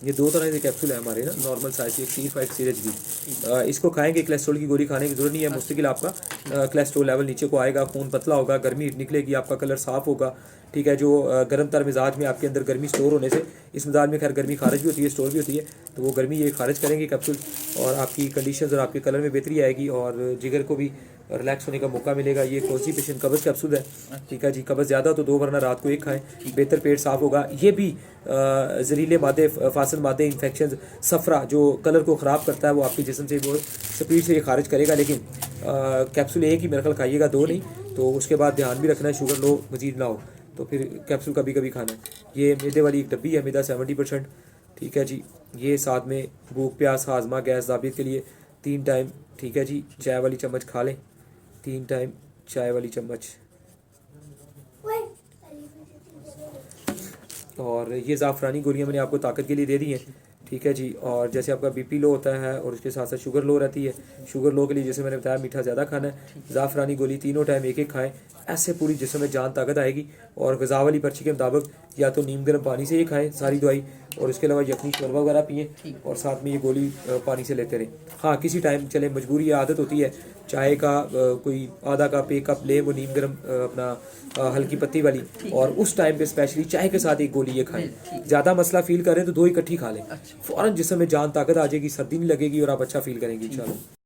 ये 2 तरह के कैप्सूल है हमारे ना, नॉर्मल साइज की, एक C5 सीरज की। इसको खाएंगे, कोलेस्ट्रॉल की गोली खाने की जरूरत नहीं है, मुस्तकिल आपका कोलेस्ट्रॉल लेवल नीचे को आएगा, खून पतला होगा, गर्मी निकलेगी, आपका कलर साफ होगा। ठीक है, जो गर्म तर मिजाज में आपके अंदर गर्मी स्टोर होने से, इस मिजाज में खैर गर्मी खारिज भी होती है, स्टोर भी होती है, तो वो गर्मी ये खारिज करेंगे कैप्सूल, और आपकी कंडीशन और आपके कलर में बेहतरी आएगी, और जिगर को भी रिलैक्स होने का मौका मिलेगा। ये कॉन्स्टिपेशन कब्ज़ कैप्सूल है। ठीक है जी, कब्ज़ ज़्यादा तो 2 वरना रात को 1 खाएं, बेहतर पेट साफ़ होगा। ये भी जहरीले मादे, फासिल मादे, इन्फेक्शन, सफ़रा जो कलर को ख़राब करता है वो आपके जिस्म से वो स्पीड से ये खारिज करेगा। लेकिन कैप्सूल एक ही मेरे ख्याल खाइएगा, 2 नहीं, तो उसके बाद ध्यान भी रखना है शुगर लो मजीद ना हो, तो फिर कैप्सूल कभी कभी खाना है। ये मैदे वाली एक डब्बी है, मैदा 70%। ठीक है जी, ये साथ में भूख प्यास हाजमा गैस दाबित के लिए 3 टाइम, ठीक है जी, चाय वाली चम्मच खा लें, 3 टाइम चाय वाली चम्मच। और ये ज़ाफ़रानी गोलियाँ मैंने आपको ताकत के लिए दे दी हैं। ठीक है जी, और जैसे आपका बीपी लो होता है और उसके साथ साथ शुगर लो रहती है, शुगर लो के लिए जैसे मैंने बताया मीठा ज़्यादा खाना है, ज़ाफ़रानी गोली तीनों टाइम एक एक खाएं, ऐसे पूरी जिस्म में जान ताकत आएगी। और ग़िज़ा वाली पर्ची के मुताबिक या तो नीम गर्म पानी से ही खाएं सारी दवाई, और उसके अलावा यखनी शोरबा वगैरह पिए, और साथ में ये गोली पानी से लेते रहें। हाँ, किसी टाइम चले मजबूरी या आदत होती है चाय का कोई आधा कप 1 कप ले, वो नीम गर्म अपना हल्की पत्ती वाली, और उस टाइम पे स्पेशली चाय के साथ एक गोली ये खाएं। ज़्यादा मसला फील करें तो 2 इकट्ठी खा लें, फ़ौरन जिस्म में जान ताकत आ जाएगी, सर्दी नहीं लगेगी और आप अच्छा फील करेंगे इंशाल्लाह।